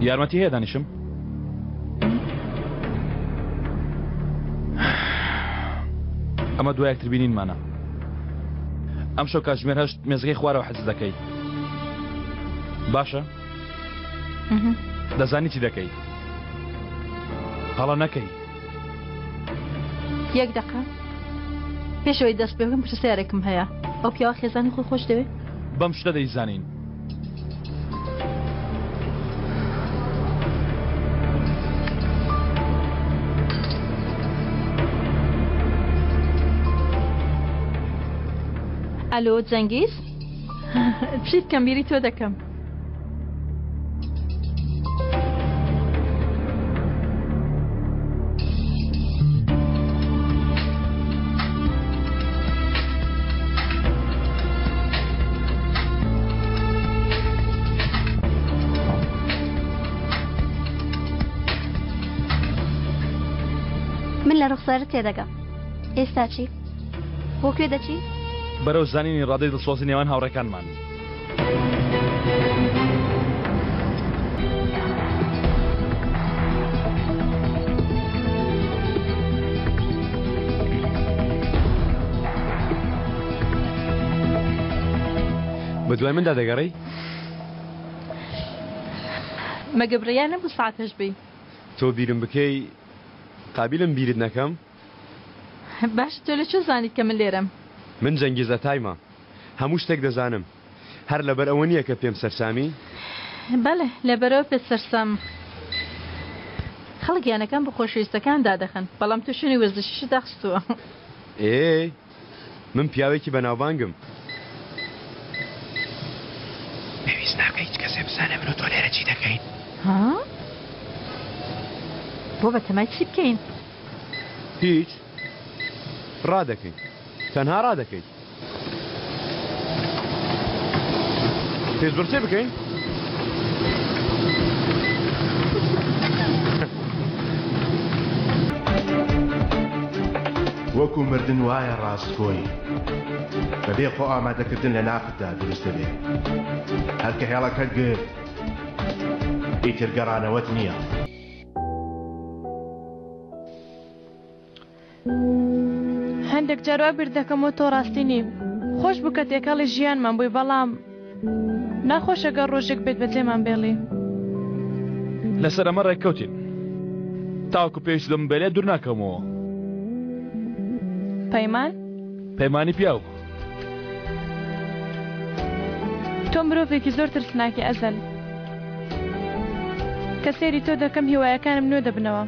یارمەتی هەیە دانیشم؟ ئەمە دوای یەکتر بینینمانە. ئەم شەو کاتژمێر 8 مێزگەی خوارەوە حەز دەکەی. باشە؟ دەزانی چی دەکەی؟ هەڵە نەکەی. یەک دەقە پێشەوەی دەست پێ بکەم پرسیارێکم هەیە. ئەو پیاوە خێزانی خۆی خۆش دەوێت؟ بەم شتە دەیزانین. ئەلۆ جەنگیز؟ چی بکەم بیری تۆ دەکەم. من لە ڕوخسارت تێدەگەم. ئێستا چی؟ بۆ کوێ دەچی؟ بەرەو زانینی ڕادەی دڵسۆزی نێوان هاوڕێکانمان. بە دوای مندا دەگەڕی؟ مەگە بڕیار نەبوو ساعتەش بی؟ تۆ بیرم بکەی قابلم بیرت نەکەم؟ باش تۆ لە چۆ زانیت کە من لێرەم؟ من جەنگیزە تایمە. هەموو شتێک دەزانم. هەر لەبەر ئەوە نییە کە پێم سەرسامی؟ بەڵێ لەبەرەوە پێ سەرسام. خەڵک یانەکان بە خۆشەویستەکان دادەخەن بەڵام تو شوێنی وەرزشیش داخستووە. من پیاوێکی بەناوبانگم. پێویست ناکە هیچ کەسێ بزانێ من و تۆ لێرە چی دەکەین. ها؟ بۆ بەتەمای چی بکەین؟ هیچ. ڕادەکەین. تەنها ڕادەکەین. پێشبڕچێ بکەین؟ وەکو مردن وایە ڕاستگۆی بەبێ خۆ ئامادەکردن لە نافتدا دروست دەبێت. هەرکە هێڵەکە گرت ئیتر گەڕانەوەت نییە. هەندێک جاروا بردەکەمەوە تۆ ڕاستی نیم. خۆش بوو کە تێکەڵی ژیانمان بووی بەڵام ناخۆشەگەر ڕۆژێک بێت بەجێمان بێڵی. لەسەر ئەمە ڕێککەوتین. تاوەکو پێویست دەم بێلێ دوور ناکەمەوە. پەیمان؟ پەیمانی پیاو. تۆ مرۆڤێکی زۆر ترسناکی ئەزەل. کە سێری تۆ دەکەم هیوایەکانم نوێ دەبنەوە.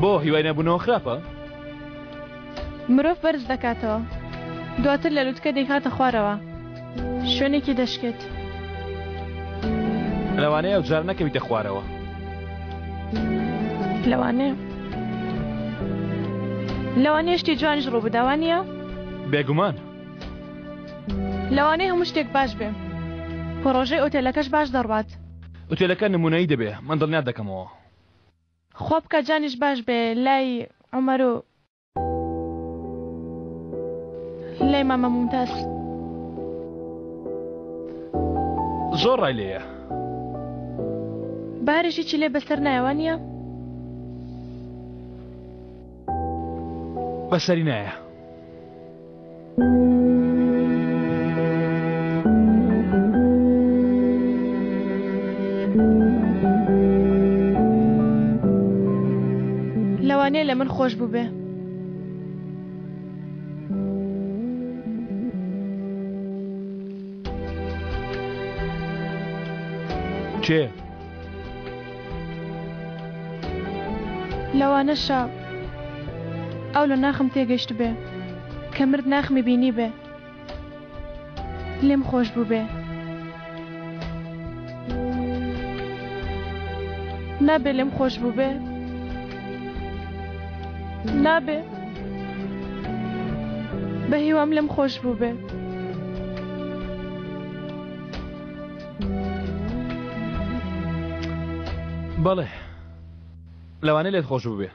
بۆ هیوای نەبوونەوە خراپە؟ مرۆڤ بەرز دەکاتەوە. دواتر لە لووتکە دەیخاتە خوارەوە. شوێنێکی دەشکێت. لەوانەیە ئەو جار نەکەویتە خوارەوە. لەوانەیە شتی جوانیش ڕوو بداوانیە؟ بێگومان. لەوانەیە هەموو شتێک باش بێ. پرۆژەی ئۆتێلەکەش باش دەڕوات. ئۆتێلەکە نمونەیی دەبێ. من دڵنیا دەکەمەوە. خۆ بکە جانیش باش بێ لای عومەر و لای مامە مومتاز. زۆر ڕای لێیە. بارێکی چی لێ بەسەر نایوانە؟ بەسەری نایە. لەوانەیە لە من خۆش بوو بێ. چێ؟ لەوانەشە ئەو لە ناخم تێگەشت بێ کە مرد ناخمی بینی بێ لێم خۆش بوو بێ. نابێ لێم خۆش بوو بێ. نابێ بە هیوام لێم خۆش بوو بێ. بەڵێ لەوانەیە لێت خۆش بوو بێ.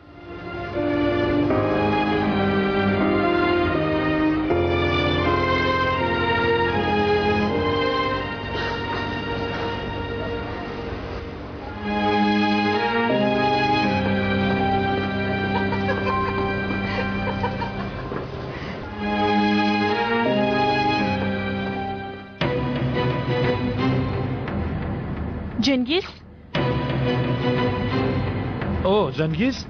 جنگیز؟ أوه جنگیز؟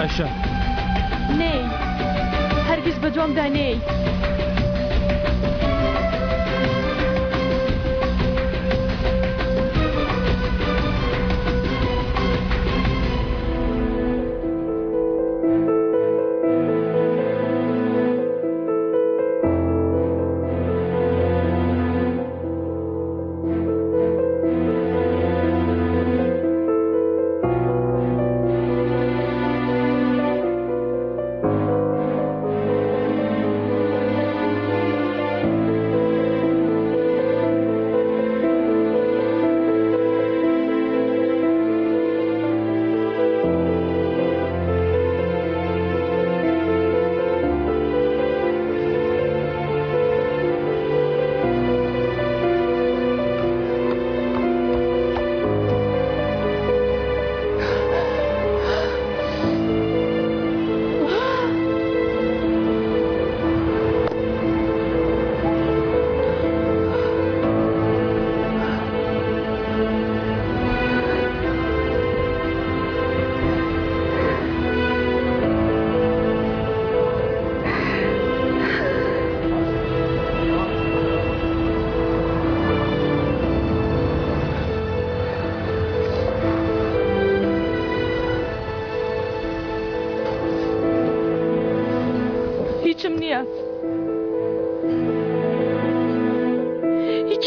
ئەشە نەی هەرگیز بە دوامدا نەی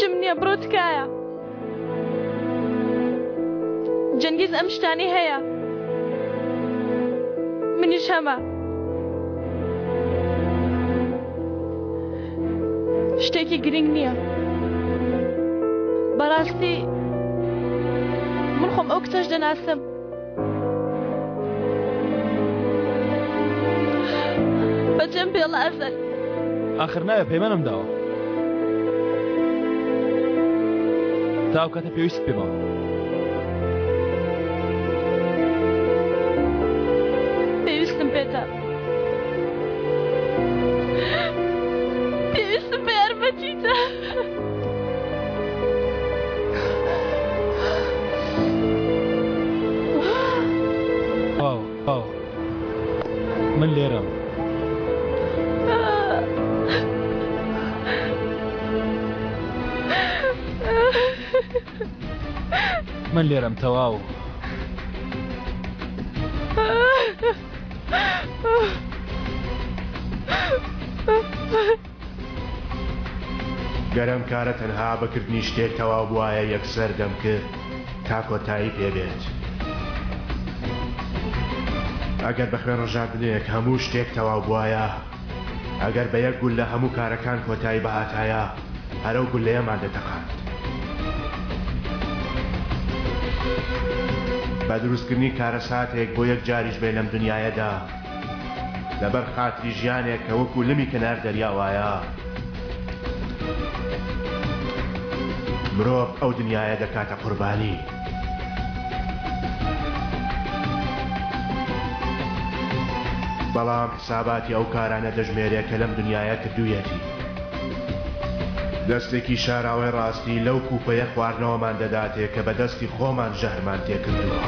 هیچم نییە بڕۆ تکایە جەنگیز ئەم شتانی هەیە منیش هەمە شتێکی گرنگ نییە بەڕاستی من خۆم ئەو کچەش دەناسم بەجێم پێڵە ئەزەل آخر نایە پەیمانم داوە تا ئەو کاتە پێویست پێ بڵێ پێویستم پێتە پێویستم بە یارمەتیتە ئاو من لێرەم من لێرەم تەواو گەرم کارە تەنها بەکردنی شتێک تەواو بووایە یەکسەر دەم کرد تا کۆتایی پێبێت ئەگەر بە خوێن ڕژاندنێک هەموو شتێک تەواو بووایە ئەگەر بە یەک گول لە هەموو کارەکان کۆتایی بەهاتایە هەرەو گولەیەمان دەتەقاند بە دروستکردنی کارە ساتێک بۆ یەک جاریش بێ لەم دنیایەدا لەبەر خاتری ژیانێک کە وەکو لمی کەنار دەریاوایە مرۆڤ ئەو دنیایە دەکاتە قوربانی بەڵام حساباتی ئەو کارانە دەژمێرێت کە لەم دنیایە کردوویەتی دەستێکی شاراوەی ڕاستی لەو کوپەیە خواردنەوەمان دەداتێ کە بە دەستی خۆمان ژەهرمان تێکردووە.